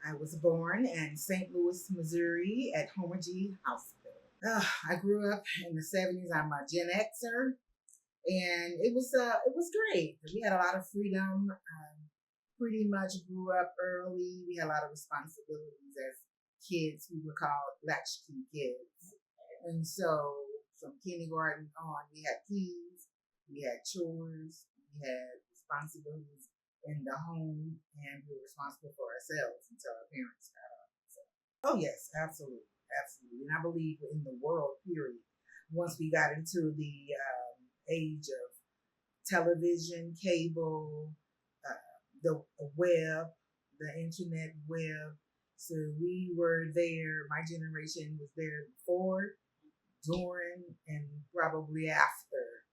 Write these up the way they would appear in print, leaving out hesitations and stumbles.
I was born in St. Louis, Missouri at Homer G. Hospital. I grew up in the 70s. I'm a Gen Xer, and it was great. We had a lot of freedom. Pretty much grew up early. We had a lot of responsibilities as kids. We were called latchkey kids, and so from kindergarten on, we had keys, we had chores, we had responsibilities in the home, and we were responsible for ourselves until our parents got up. So, oh yes, absolutely, absolutely. And I believe in the world period. Once we got into the age of television, cable, the web, the internet web. So we were there. My generation was there before, during, and probably after.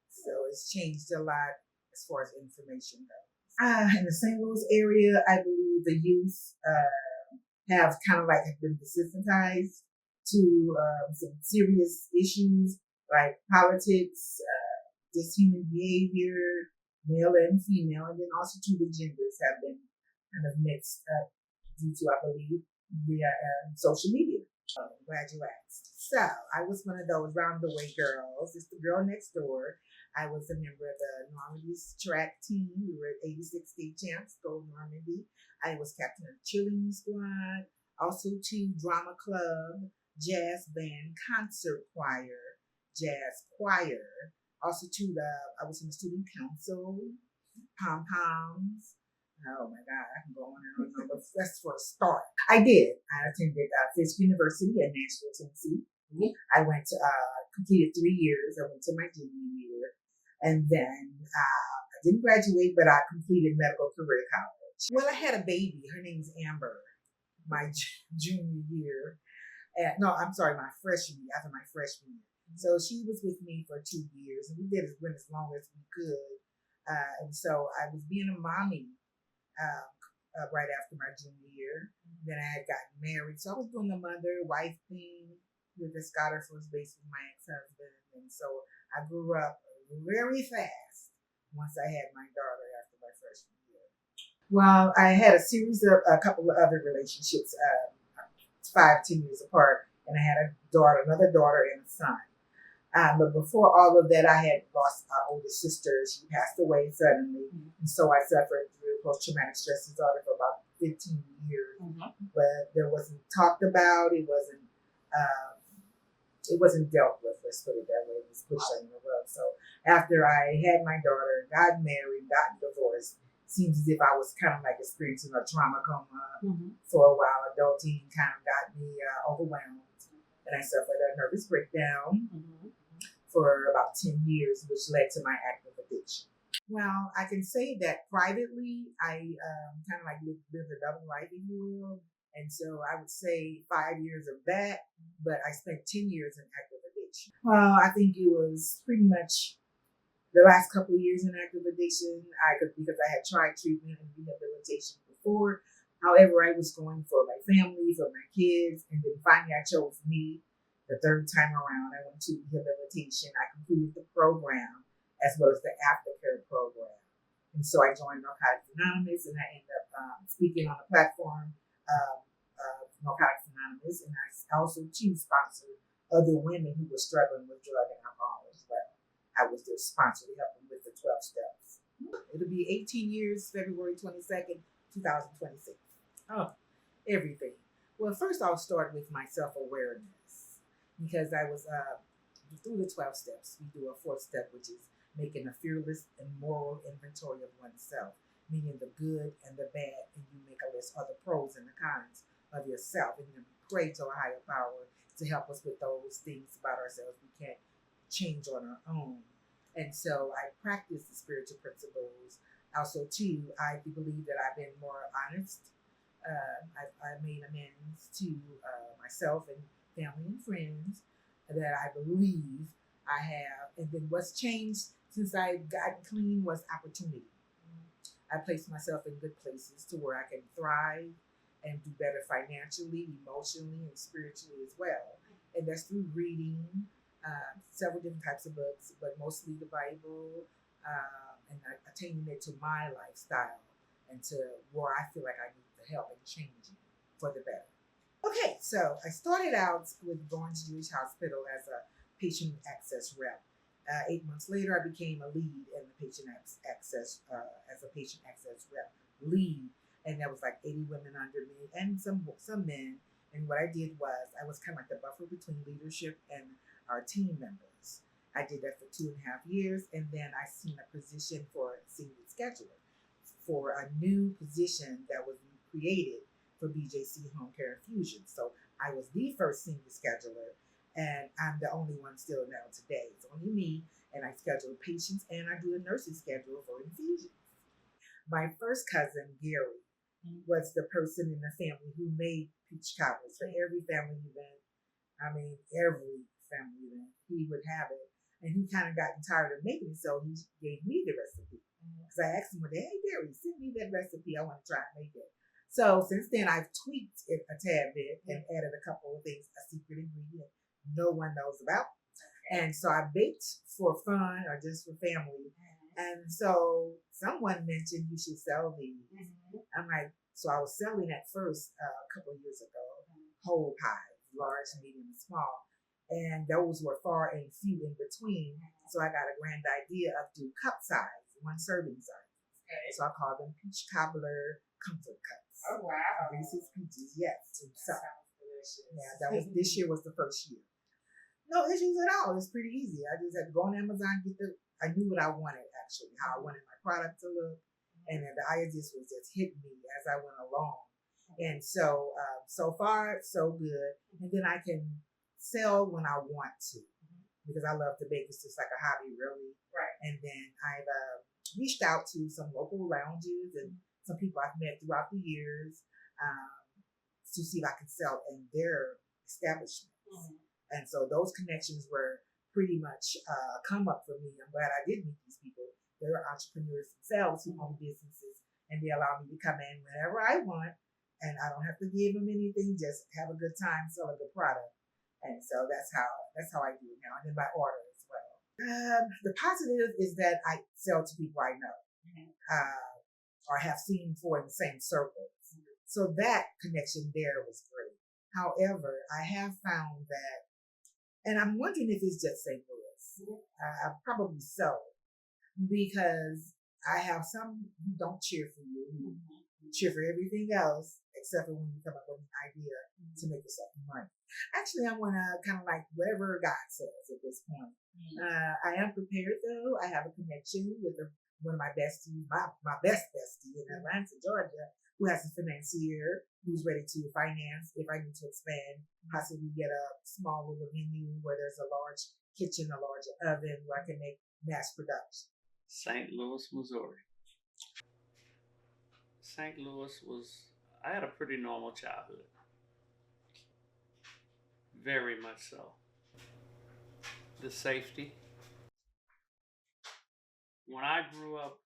So it's changed a lot as far as information goes. In the St. Louis area, I believe the youth have kind of like been desensitized to some serious issues like politics, just human behavior, male and female, and then also to the genders have been kind of mixed up due to, I believe, via social media. I'm glad you asked. So I was one of those round the way girls. It's the girl next door. I was a member of the Normandy's track team. We were 86 state champs, Go Normandy. I was captain of the cheerleading squad, also to drama club, jazz band, concert choir, jazz choir. Also to I was in the student council, pom poms. Oh my God, I can go on and on, but that's for a start. I did. I attended Fisk University in Nashville, Tennessee. I went to completed 3 years. I went to my junior year, and then I didn't graduate, but I completed medical career college. Well, I had a baby. Her name's Amber. My junior year. No, I'm sorry, my freshman year. After my freshman year. So she was with me for 2 years, and we did it as long as we could. And so I was being a mommy right after my junior year. Then I had gotten married, so I was doing the mother-wife thing. We just got her first base with my ex-husband, and so I grew up very fast once I had my daughter after my freshman year. Well, I had a couple of other relationships, 5-10 years apart, and I had another daughter and a son. But before all of that, I had lost our older sister. She passed away suddenly. And so I suffered through post-traumatic stress disorder for about 15 years. But there wasn't talked about. It wasn't dealt with, let's put it that way. It was pushed under the rug. So after I had my daughter, got married, got divorced, seems as if I was kind of like experiencing a trauma coma for a while. Adulting kind of got me overwhelmed. And I suffered a nervous breakdown for about 10 years, which led to my active addiction. Well, I can say that privately, I kind of like lived a double life, if you will. And so I would say 5 years of that, but I spent 10 years in active addiction. Well, I think it was pretty much the last couple of years in active addiction, because I had tried treatment and rehabilitation before. However, I was going for my family, for my kids, and then finally I chose me. The third time around, I went to rehabilitation. I completed the program as well as the aftercare program. And so I joined Narcotics Anonymous, and I ended up speaking on the platform of Narcotics Anonymous. And I also sponsored other women who were struggling with drug and alcohol as well. I was their sponsor to help them with the 12 steps. It'll be 18 years, February 22nd, 2026. Oh, everything. Well, first I'll start with my self-awareness. Because I was through the 12 steps, we do a 4th step, which is making a fearless and moral inventory of oneself, meaning the good and the bad, and you make a list of the pros and the cons of yourself, and then we pray to a higher power to help us with those things about ourselves we can't change on our own. And so I practice the spiritual principles. Also, too, I believe that I've been more honest. I made amends to myself and family and friends that I believe I have. And then what's changed since I got clean was opportunity. I placed myself in good places to where I can thrive and do better financially, emotionally, and spiritually as well. And that's through reading several different types of books, but mostly the Bible, and attaining it to my lifestyle and to where I feel like I need the help and changing for the better. Okay, so I started out with going to Jewish Hospital as a patient access rep. 8 months later, I became a lead in the patient access as a patient access rep lead, and there was like 80 women under me and some men. And what I did was I was kind of like the buffer between leadership and our team members. I did that for 2.5 years, and then I seen a position for senior scheduler for a new position that was created for BJC Home Care Infusion. So I was the first senior scheduler, and I'm the only one still now today. It's only me, and I schedule patients and I do a nursing schedule for infusions. My first cousin, Gary, was the person in the family who made peach cobblers for every family event. I mean, every family event, he would have it. And he kind of got tired of making it, so he gave me the recipe. Because I asked him one day, hey, Gary, send me that recipe. I want to try and make it. So since then, I've tweaked it a tad bit and added a couple of things, a secret ingredient no one knows about. And so I baked for fun or just for family. And so someone mentioned you should sell these. I'm like, so I was selling at first a couple of years ago, whole pies, large, medium, and small. And those were far and few in between. So I got a grand idea of do cup size, one serving size. Okay. So I call them peach cobbler comfort cups. Oh wow! Reese's Peaches, yes. So sounds delicious. Yeah, that was this year was the first year. No issues at all. It's pretty easy. I just had to go on Amazon, I knew what I wanted actually, how I wanted my product to look, and then the ideas was just hitting me as I went along. And so, so far, so good. And then I can sell when I want to because I love to bake. It's just like a hobby, really. Right. And then I've reached out to some local lounges and some people I've met throughout the years to see if I can sell in their establishments. And so those connections were pretty much come up for me. I'm glad I did meet these people. They're entrepreneurs themselves who own businesses, and they allow me to come in whenever I want, and I don't have to give them anything. Just have a good time, sell a good product, and so that's how I do it now. And then by order as well. The positive is that I sell to people I know or have seen before in the same circles. So that connection there was great. However, I have found that, and I'm wondering if it's just St. Louis. I probably so, because I have some who don't cheer for you, who cheer for everything else except for when you come up with an idea to make yourself money. Actually, I want to kind of like whatever God says at this point. I am prepared though. I have a connection with one of my besties, my best bestie in Atlanta, Georgia, who has a financier who's ready to finance if I need to expand, possibly get a small little venue where there's a large kitchen, a large oven where I can make mass production. St. Louis, Missouri. St. Louis I had a pretty normal childhood. Very much so. The safety. When I grew up,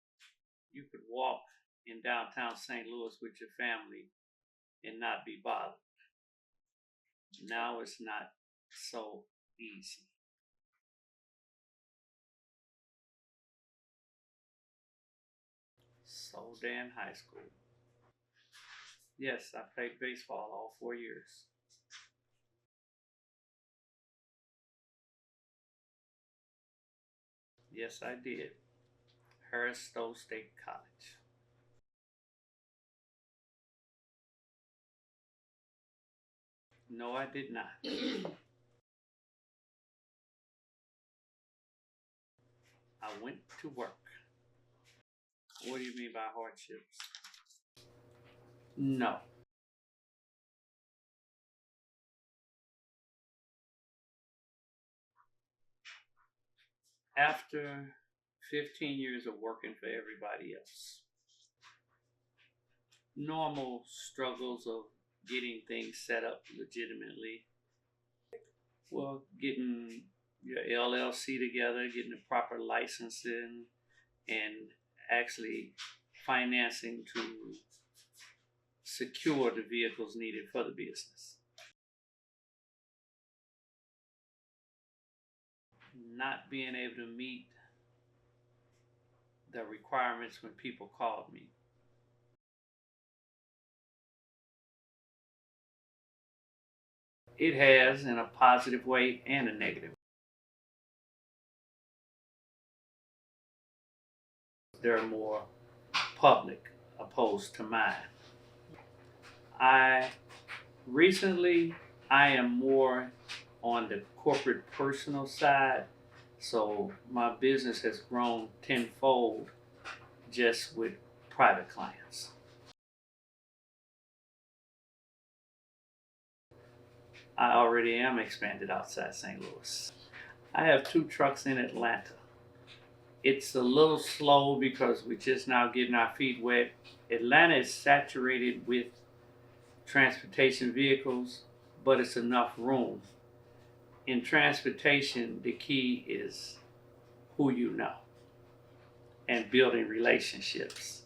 you could walk in downtown St. Louis with your family and not be bothered. Now it's not so easy. Soldan High School. Yes, I played baseball all 4 years. Yes, I did. Harris Stowe State College. No, I did not. I went to work. What do you mean by hardships? No. After 15 years of working for everybody else, normal struggles of getting things set up legitimately, well, getting your LLC together, getting the proper licensing, and actually financing to secure the vehicles needed for the business. Not being able to meet the requirements when people called me. it has in a positive way and a negative. They're more public opposed to mine. I recently I am more on the corporate personal side, so my business has grown tenfold just with private clients. I already am expanded outside St. Louis. I have 2 trucks in Atlanta. It's a little slow because we're just now getting our feet wet. Atlanta is saturated with transportation vehicles, but it's enough room. In transportation, the key is who you know and building relationships.